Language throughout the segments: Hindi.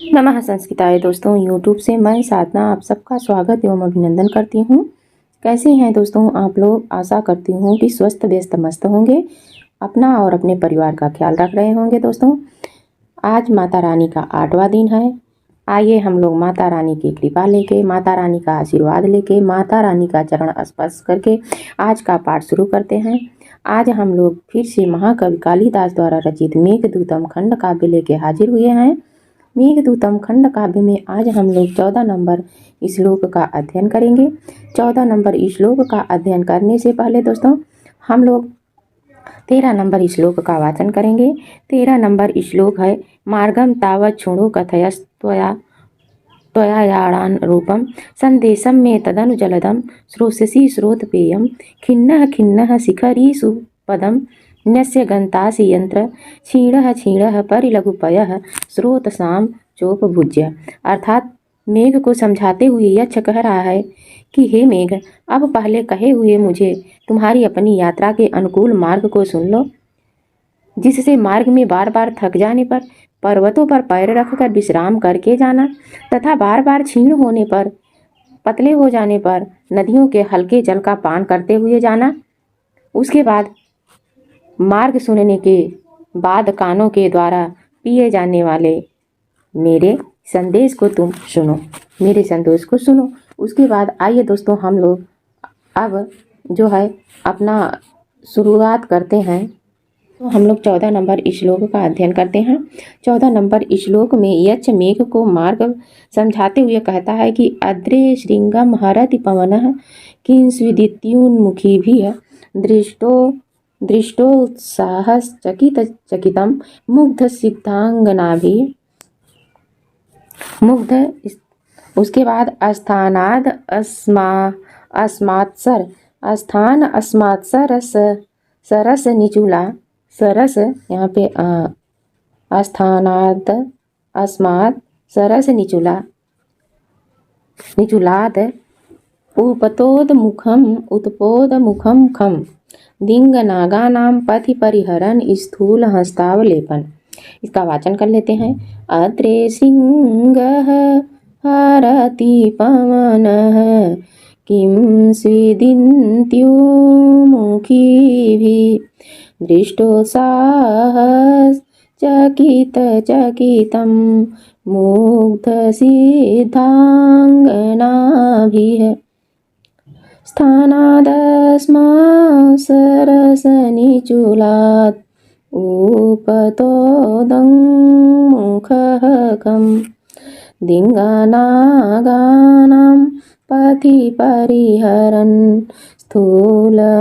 नमः संस्कृताय दोस्तों, यूट्यूब से मैं साधना आप सबका स्वागत एवं अभिनंदन करती हूँ। कैसे हैं दोस्तों आप लोग? आशा करती हूँ कि स्वस्थ व्यस्त मस्त होंगे, अपना और अपने परिवार का ख्याल रख रहे होंगे। दोस्तों, आज माता रानी का 8वां दिन है। आइए हम लोग माता रानी की कृपा लेके, माता रानी का आशीर्वाद लेके, माता रानी का चरण स्पर्श करके आज का पाठ शुरू करते हैं। आज हम लोग फिर से महाकवि कालिदास द्वारा रचित मेघदूतम खंड काव्य लेके हाजिर हुए हैं। मेघदूतम खंड काव्य में आज हम लोग 14 नंबर श्लोक का अध्ययन करेंगे। 14 नंबर श्लोक का अध्ययन करने से पहले दोस्तों हम लोग 13 नंबर श्लोक का वाचन करेंगे। 13 नंबर श्लोक है, मार्गम तावत् शृणु कथयस्त्वया त्वयायाणान रूपम संदेशम में तदनु जलदम श्रोष्यसि श्रोतपेयम खिन्नः खिन्नः शिखरीषु पदम न्यस्य गन्तासि यंत्र क्षीणः क्षीणः परिलघुपयः स्रोतसाम चोपभुज्य। अर्थात मेघ को समझाते हुए यक्ष कह रहा है कि हे मेघ, अब पहले कहे हुए मुझे तुम्हारी अपनी यात्रा के अनुकूल मार्ग को सुन लो, जिससे मार्ग में बार बार थक जाने पर पर्वतों पर पैर रखकर विश्राम करके जाना तथा बार बार क्षीण होने पर, पतले हो जाने पर नदियों के हल्के जल का पान करते हुए जाना। उसके बाद मार्ग सुनने के बाद कानों के द्वारा पिए जाने वाले मेरे संदेश को तुम सुनो, मेरे संदेश को सुनो। उसके बाद आइए दोस्तों हम लोग अब जो है अपना शुरुआत करते हैं। तो हम लोग 14 नंबर श्लोक का अध्ययन करते हैं। 14 नंबर श्लोक में यक्ष मेघ को मार्ग समझाते हुए कहता है कि अद्रे श्रृंगम हरति पवनः किंस्विदित्युन्मुखी भी दृष्टोत्साहश्चकितं मुग्ध सिद्धांगनाभि मुग्ध। उसके बाद अस्थानाद अस्मात्सर स्थान अस्मात्सर सरस निचूला सरस, यहाँ पे स्थानाद अस्मात् सरस निचूलाद उत्पोदमुखम खम दिंगनागानां पथि परिहरन स्थूल हस्तावलेपन। इसका वाचन कर लेते हैं। अत्रे सिंगः हरति पवनः किं स्विदिन्त्युमुखीभिः दृष्टोत्साहश्चकितं मुग्धसिद्धाङ्गनाभिः स्थानादस्मात् सरसनिचूलात् उपतोदङ्मुखः खं दिङ्गानागानां पथि परिहरन् स्थूलहस्तावलेप।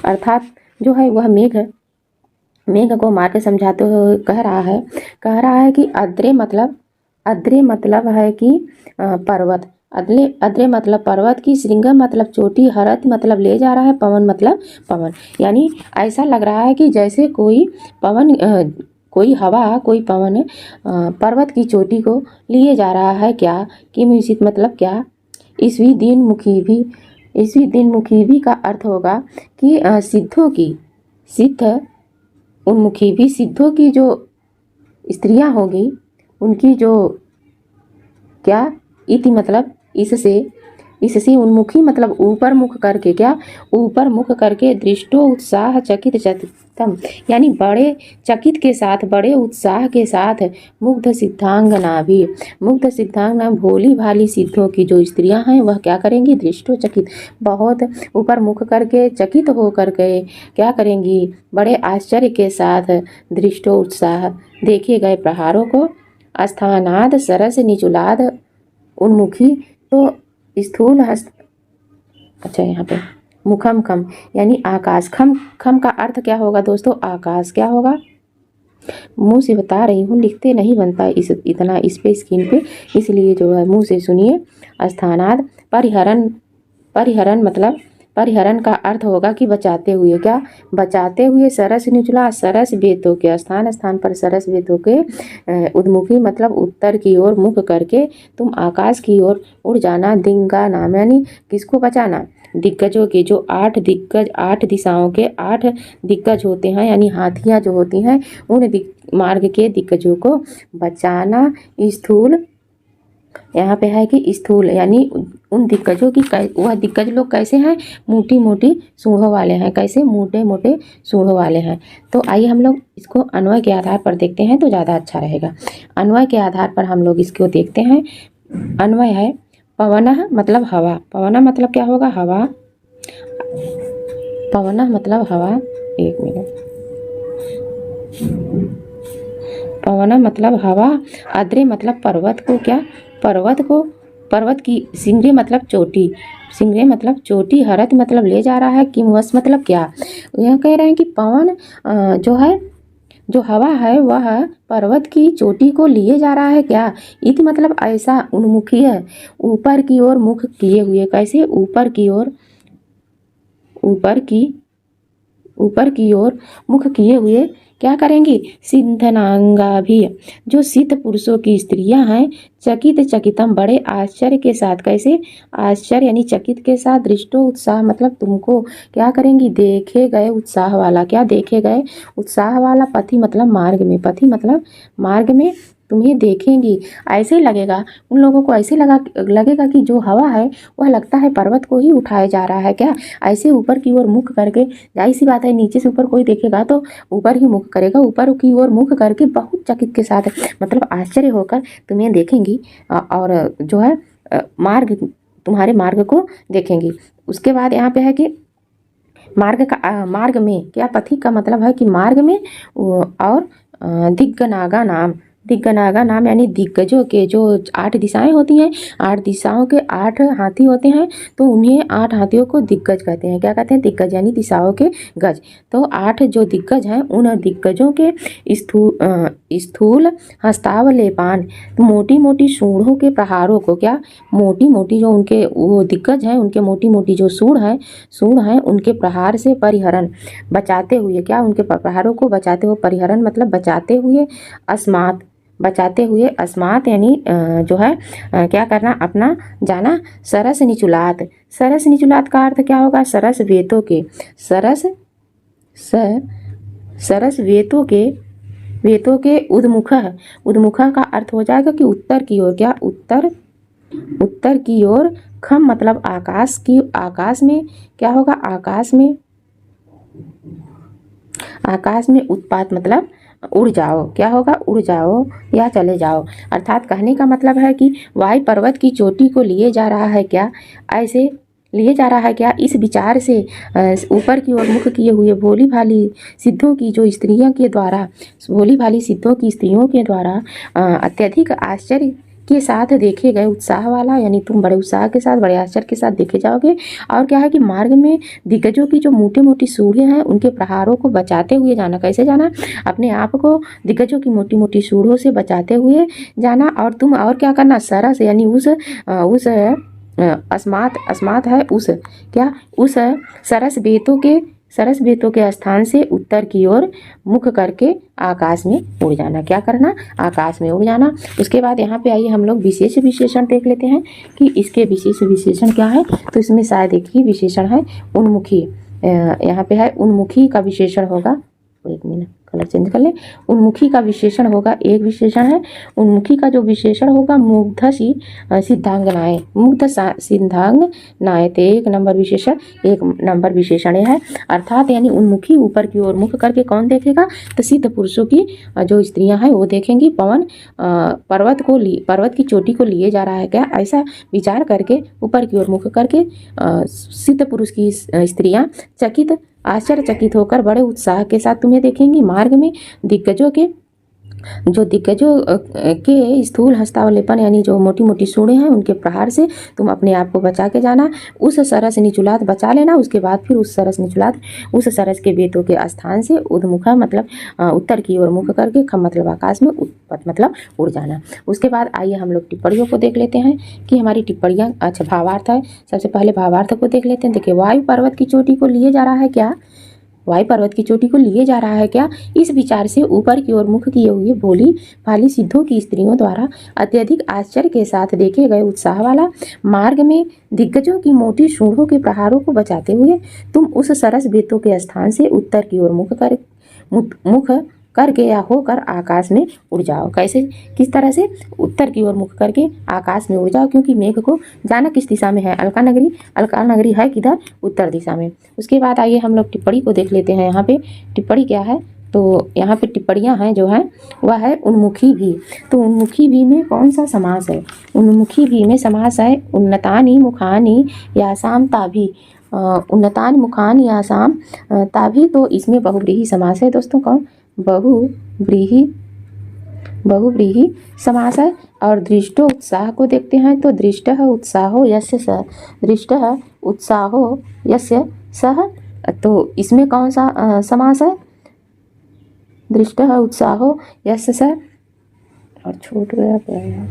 अर्थात जो है वह मेघ को मार्ग समझाते हुए कह रहा है कि अद्रे मतलब है कि पर्वत, अद्रे मतलब पर्वत की, श्रृंग मतलब चोटी, हरत मतलब ले जा रहा है, पवन मतलब पवन। यानी ऐसा लग रहा है कि जैसे कोई पवन पर्वत की चोटी को लिए जा रहा है। क्या कि म्यूजिक मतलब क्या? ईसवी दिनमुखी भी का अर्थ होगा कि सिद्धों की जो स्त्रियां होगी उनकी जो क्या इति मतलब इससे उन्मुखी मतलब ऊपर मुख करके, क्या ऊपर मुख करके, दृष्टो उत्साह चकित चकितम यानी बड़े चकित के साथ, बड़े उत्साह के साथ, मुग्ध सिद्धांगना भी, मुग्ध सिद्धांगना भोली भाली सिद्धों की जो स्त्रियां हैं वह क्या करेंगी? दृष्टो चकित बहुत ऊपर मुख करके, चकित हो करके क्या करेंगी? बड़े आश्चर्य के साथ दृष्टो उत्साह देखे गए प्रहारों को, स्थानाद सरस निचुलाद उन्मुखी, तो स्थूल हस्त, अच्छा यहाँ पे मुखम खम यानी आकाश, खम का अर्थ क्या होगा दोस्तों? आकाश क्या होगा? मुंह से बता रही हूँ, लिखते नहीं बनता इतना इस पे स्क्रीन पे, इसलिए जो है मुंह से सुनिए। स्थानाद परिहरण मतलब परिहरण का अर्थ होगा कि बचाते हुए, क्या बचाते हुए। सरस निचला, सरस बेतों के, स्थान स्थान पर सरस बेतों के उद्मुखी मतलब उत्तर की ओर मुख करके तुम आकाश की ओर उड़ जाना। दिंगा नाम यानी किसको बचाना? दिग्गजों के जो 8 दिग्गज, 8 दिशाओं के 8 दिग्गज होते हैं यानी हाथियाँ जो होती हैं, उन मार्ग के दिग्गजों को बचाना। स्थूल यहाँ पे है कि स्थूल यानी उन दिग्गजों की वह दिग्गज लोग कैसे हैं, मोटी मोटी सूंढ़ों वाले हैं। कैसे, मोटे मोटे सूंढ़ों वाले हैं। तो आइए हम लोग इसको अन्वय के आधार पर देखते हैं तो ज़्यादा अच्छा रहेगा। अन्वय के आधार पर हम लोग इसको देखते हैं। अन्वय है पवनः मतलब हवा। पवनः मतलब क्या होगा, हवा। पवनः मतलब हवा। एक मिनट। पवनः मतलब हवा। अद्रे मतलब पर्वत को, क्या, पर्वत को, पर्वत की। सिंगरे मतलब चोटी। सिंगरे मतलब चोटी। हरत मतलब ले जा रहा है। किमवश मतलब क्या। यह कह रहे हैं कि पवन जो है, जो हवा है वह पर्वत की चोटी को लिए जा रहा है। क्या, इति मतलब ऐसा। उन्मुखी है, ऊपर की ओर मुख किए हुए। कैसे, ऊपर की ओर, ऊपर की ओर मुख किए हुए क्या करेंगी, सिद्धनांगा भी। जो सिद्ध पुरुषों की स्त्रियां हैं, चकित चकितम बड़े आश्चर्य के साथ। कैसे, आश्चर्य यानी चकित के साथ। दृष्टो उत्साह मतलब तुमको क्या करेंगी, देखे गए उत्साह वाला। क्या, देखे गए उत्साह वाला। पथि मतलब मार्ग में। पथि मतलब मार्ग में तुम्हें देखेंगी। ऐसे ही लगेगा उन लोगों को, ऐसे लगेगा कि जो हवा है वह लगता है पर्वत को ही उठाया जा रहा है। क्या, ऐसे ऊपर की ओर मुख करके। जाहिर सी बात है, नीचे से ऊपर कोई देखेगा तो ऊपर ही मुख करेगा। ऊपर की ओर मुख करके बहुत चकित के साथ मतलब आश्चर्य होकर तुम्हें देखेंगी और जो है मार्ग, तुम्हारे मार्ग को देखेंगी। उसके बाद यहाँ पे है कि मार्ग का, मार्ग में क्या, पथि का मतलब है कि मार्ग में। और दिग्गनागा नाम। दिग्गनागा नाम यानी दिग्गजों के जो 8 दिशाएं होती हैं, 8 दिशाओं के 8 हाथी होते हैं, तो उन्हें 8 हाथियों को दिग्गज कहते हैं। क्या कहते हैं, दिग्गज यानी दिशाओं के गज। तो 8 जो दिग्गज हैं उन दिग्गजों के स्थूल हस्तावलेपान, तो मोटी मोटी सूंढ़ों के प्रहारों को। क्या, मोटी मोटी जो उनके वो दिग्गज हैं उनके मोटी मोटी जो सूंढ़ हैं उनके प्रहार से परिहरण, बचाते हुए। क्या, उनके प्रहारों को बचाते हुए। परिहरण मतलब बचाते हुए। अस्मात्, बचाते हुए। अस्मात् यानी जो है क्या करना, अपना जाना। सरस निचुलात। सरस निचुलात का अर्थ क्या होगा, सरस वेतों के। सरस वेतों के उद्मुख। उद्मुख का अर्थ हो जाएगा कि उत्तर की ओर। क्या, उत्तर की ओर। खम मतलब आकाश की, आकाश में क्या होगा, आकाश में उत्पात मतलब उड़ जाओ। क्या होगा, उड़ जाओ या चले जाओ। अर्थात कहने का मतलब है कि वायु पर्वत की चोटी को लिए जा रहा है। क्या, ऐसे लिए जा रहा है। क्या, इस विचार से ऊपर की ओर मुख किए हुए भोली भाली सिद्धों की जो स्त्रियों के द्वारा, भोली भाली सिद्धों की स्त्रियों के द्वारा अत्यधिक आश्चर्य के साथ देखे गए उत्साह वाला, यानी तुम बड़े उत्साह के साथ, बड़े आश्चर्य के साथ देखे जाओगे। और क्या है कि मार्ग में दिग्गजों की जो मोटी मोटी सूढ़ें हैं उनके प्रहारों को बचाते हुए जाना। कैसे जाना, अपने आप को दिग्गजों की मोटी मोटी सूढ़ों से बचाते हुए जाना। और तुम और क्या करना, सरस यानी उस अस्मात है उस, क्या, उस सरस बेतों के स्थान से उत्तर की ओर मुख करके आकाश में उड़ जाना। क्या करना, आकाश में उड़ जाना। उसके बाद यहाँ पे आइए हम लोग विशेष विशेषण देख लेते हैं कि इसके विशेष विशेषण क्या है। तो इसमें शायद एक ही विशेषण है, उन्मुखी। यहाँ पे है उन्मुखी का विशेषण होगा। एक मिनट, कलर चेंज कर ले। उन्मुखी का विशेषण होगा, एक विशेषण है। उन्मुखी का जो विशेषण होगा, मुग्ध सिद्धांगनाएं। मुग्ध सिद्धांगनाएं, तो 1 नंबर विशेषण, 1 नंबर विशेषण है। अर्थात यानी उन्मुखी, ऊपर की ओर मुख करके कौन देखेगा, तो सिद्ध पुरुषों की जो स्त्रियां हैं वो देखेंगी। पवन पर्वत की चोटी को लिए जा रहा है। क्या, ऐसा विचार करके ऊपर की ओर मुख करके सिद्ध पुरुष की स्त्रियां चकित, आश्चर्यचकित होकर बड़े उत्साह के साथ तुम्हें देखेंगी। मार्ग में दिग्गजों के स्थूल हस्तावलेपन यानी जो मोटी मोटी सूढ़ें हैं उनके प्रहार से तुम अपने आप को बचा के जाना। उस सरस निचुलात बचा लेना। उसके बाद फिर उस सरस के बेतों के स्थान से उद्मुखा मतलब उत्तर की ओर मुख करके, खम मतलब आकाश में, उत्पत मतलब उड़ जाना। उसके बाद आइए हम लोग टिप्पणियों को देख लेते हैं कि हमारी टिप्पणियाँ, अच्छा भावार्थ है। सबसे पहले भावार्थ को देख लेते हैं। देखिए, वायु पर्वत की चोटी को लिए जा रहा है। क्या, वायु पर्वत की चोटी को लिए जा रहा है क्या? इस विचार से ऊपर की ओर मुख किए हुए भोली भाली सिद्धों की स्त्रियों द्वारा अत्यधिक आश्चर्य के साथ देखे गए उत्साह वाला मार्ग में दिग्गजों की मोटी सूंडों के प्रहारों को बचाते हुए तुम उस सरस वृत्तों के स्थान से उत्तर की ओर मुख करके या होकर आकाश में उड़ जाओ। कैसे, किस तरह से? उत्तर की ओर मुख करके आकाश में उड़ जाओ, क्योंकि मेघ को जाना किस दिशा में है? अलका नगरी। अलका नगरी है किधर? उत्तर दिशा में। उसके बाद आइए हम लोग टिप्पणी को देख लेते हैं। यहाँ पे टिप्पणी क्या है? तो यहाँ पे टिप्पणियाँ हैं जो है वह है उन्मुखी भी। तो उन्मुखी भी में कौन सा समास है? उन्मुखी भी में समास है उन्नतानि मुखानि यासाम ताभि। उन्नतानि मुखानि यासाम ताभि, तो इसमें बहुव्रीहि समास है दोस्तों। कौन? बहुव्रीहि समास है। और दृष्टो उत्साह को देखते हैं तो दृष्टः उत्साहो यस्य सः, दृष्टः उत्साहो यस्य सः, तो इसमें कौन सा समास है? दृष्टः उत्साहो यस्य सः, और छूट गया क्या है?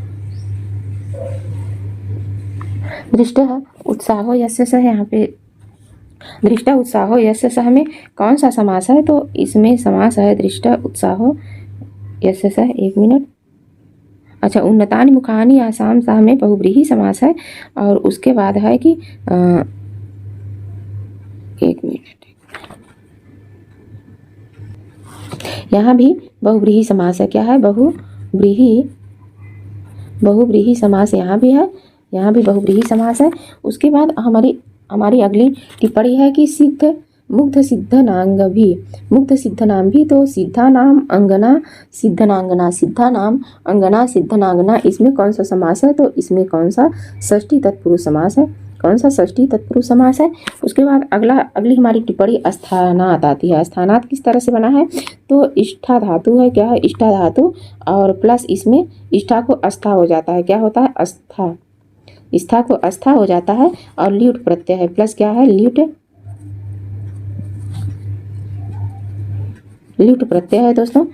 दृष्टः उत्साहो यस्य सः, यहाँ पे दृष्ट उत्साहो यस्य सः में कौन सा समास है? तो इसमें समास है दृष्ट उत्साहो यस्य सः। एक मिनट। अच्छा, उन्नतानि मुखानि आसाम सः में बहुव्रीहि समास है। और उसके बाद है कि एक मिनट, यहाँ भी बहुव्रीहि समास है। क्या है? बहुव्रीहि समास यहाँ भी है, यहाँ भी बहुव्रीहि समास है। उसके बाद हमारी अगली टिप्पणी है कि सिद्ध मुग्ध सिद्धनांग भी, मुग्ध सिद्धनाम भी, तो सिद्धा नाम अंगना सिद्धनांगना, सिद्धा नाम अंगना सिद्धनांगना, इसमें कौन सा समास है? तो इसमें कौन सा? षष्ठी तत्पुरुष समास है। कौन सा? षष्ठी तत्पुरुष समास है। उसके बाद अगली हमारी टिप्पणी स्थानात आती है। स्थानात किस तरह से बना है? तो इष्ठा धातु है। क्या है? इष्ठा धातु, और प्लस इसमें इष्ठा को अस्था हो जाता है। क्या होता है? अस्था। स्था को अस्था हो जाता है, और ल्यूट प्रत्यय है। प्लस क्या है? ल्यूट प्रत्यय है दोस्तों,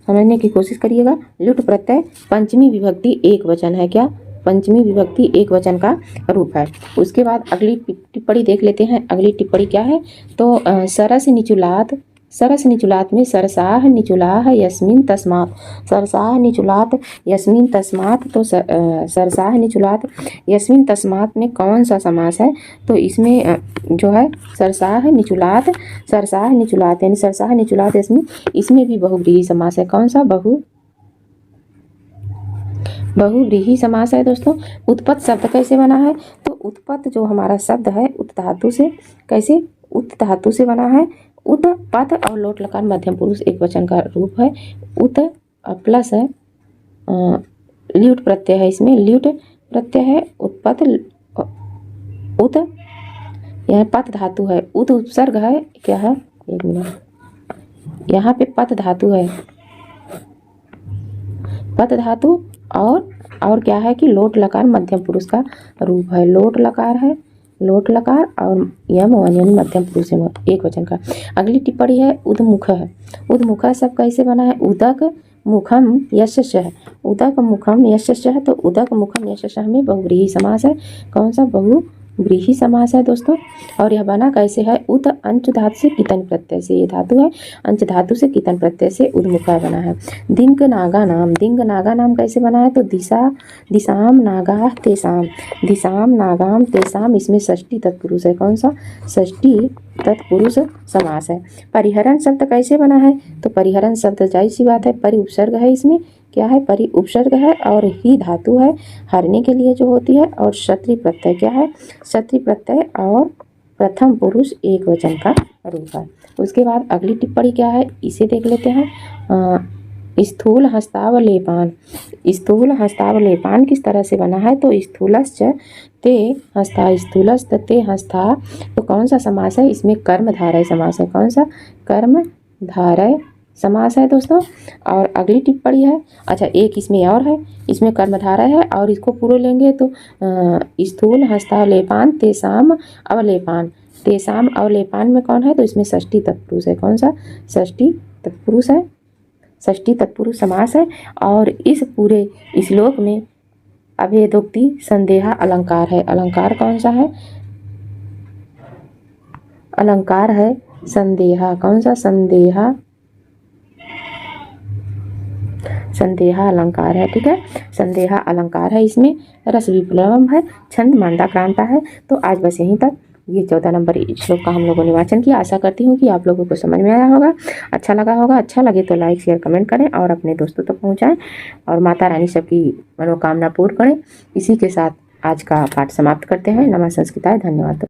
समझने की कोशिश करिएगा। ल्यूट प्रत्यय पंचमी विभक्ति एक वचन है। क्या? पंचमी विभक्ति एक वचन का रूप है। उसके बाद अगली टिप्पणी देख लेते हैं। अगली टिप्पणी क्या है? तो सरस निचुलात, सरस निचुलात में सरसाह निचुलाह यस्मिन तस्मात्, सरसाह निचुलात यस्मिन तस्मात्, तो सरसाह निचुलात यस्मिन तस्मात् में कौन सा समास है? तो इसमें जो है सरसाह निचुलात यानी सरसाह निचुलात यस्मिन, इसमें भी बहुव्रीहि समास है। कौन सा? बहुव्रीहि समास है दोस्तों। उत्पत्त शब्द कैसे बना है? तो उत्पत्त जो हमारा शब्द है उत धातु से, कैसे? उत धातु से बना है। उत पद और लोट लकार मध्यम पुरुष एक वचन का रूप है। उत प्लस है ल्यूट प्रत्यय है, इसमें ल्यूट प्रत्यय है। उत्पत्त उत, यह पद धातु है। उत उपसर्ग है। क्या है? एक मिनट, यहाँ पे पद धातु है, पद धातु, और क्या है कि लोट लकार मध्यम पुरुष का रूप है। लोट लकार है, लोट लकार, और यम यानी मध्यम पुरुष एक वचन का। अगली टिप्पणी है उद्मुख है। उद्मुख सब कैसे बना है? उदक मुखम यशः, उदक मुखम यशः, तो उदक मुखम यशः में बहुव्रीहि समास है। कौन सा? बहुव्रीहि समास है दोस्तों। और यह बना कैसे है? उत अंच धातु से कितन प्रत्यय से, ये धातु है अंच धातु से कितन प्रत्यय से उद्मुखा बना है। दिंग नागा नाम, दिंग नागा नाम कैसे बना है? तो दिशाम नागा तेसाम, दिशाम नागाम तेसाम, इसमें षष्ठी तत्पुरुष है। कौन सा? षष्ठी तत्पुरुष समास है। परिहरण शब्द कैसे बना है? तो परिहरण शब्द जाहिर सी बात है परि उपसर्ग है। इसमें क्या है? परि उपसर्ग है, और ही धातु है हरने के लिए जो होती है, और क्षत्रि प्रत्यय। क्या है? क्षत्रि प्रत्यय, और प्रथम पुरुष एक वचन का रूप है। उसके बाद अगली टिप्पणी क्या है? इसे देख लेते हैं। स्थूल हस्तावलेपान, स्थूल हस्तावलेपान किस तरह से बना है? तो स्थूलश्च ते हस्ता, स्थूलस्त ते हस्ता, तो कौन सा समास है? इसमें कर्मधारय समास है। कौन सा? कर्मधारय समास है दोस्तों। और अगली टिप्पणी है, अच्छा एक इसमें और है, इसमें कर्मधारय है, और इसको पूरे लेंगे तो स्थूल हस्तावलेपान तेसाम अवलेपान, तेसाम अवलेपान में कौन है? तो इसमें षष्ठी तत्पुरुष है। कौन सा? षष्ठी तत्पुरुष है, षष्ठी तत्पुरुष समास है। और इस पूरे श्लोक में अभेदोक्ति संदेहा अलंकार है। अलंकार कौन सा है? अलंकार है संदेहा, कौन सा? संदेहा, संदेहा अलंकार है। ठीक है, संदेहा अलंकार है, इसमें रस विप्लवम है, छंद मांदाक्रांता है। तो आज बस यहीं तक ये 14 नंबर श्लोक का हम लोगों ने वाचन किया। आशा करती हूँ कि आप लोगों को समझ में आया होगा, अच्छा लगा होगा। अच्छा लगे तो लाइक शेयर कमेंट करें और अपने दोस्तों तक पहुँचाएं, और माता रानी सबकी मनोकामना पूर्ण करें। इसी के साथ आज का पाठ समाप्त करते हैं। नमः संस्कृताय, धन्यवाद।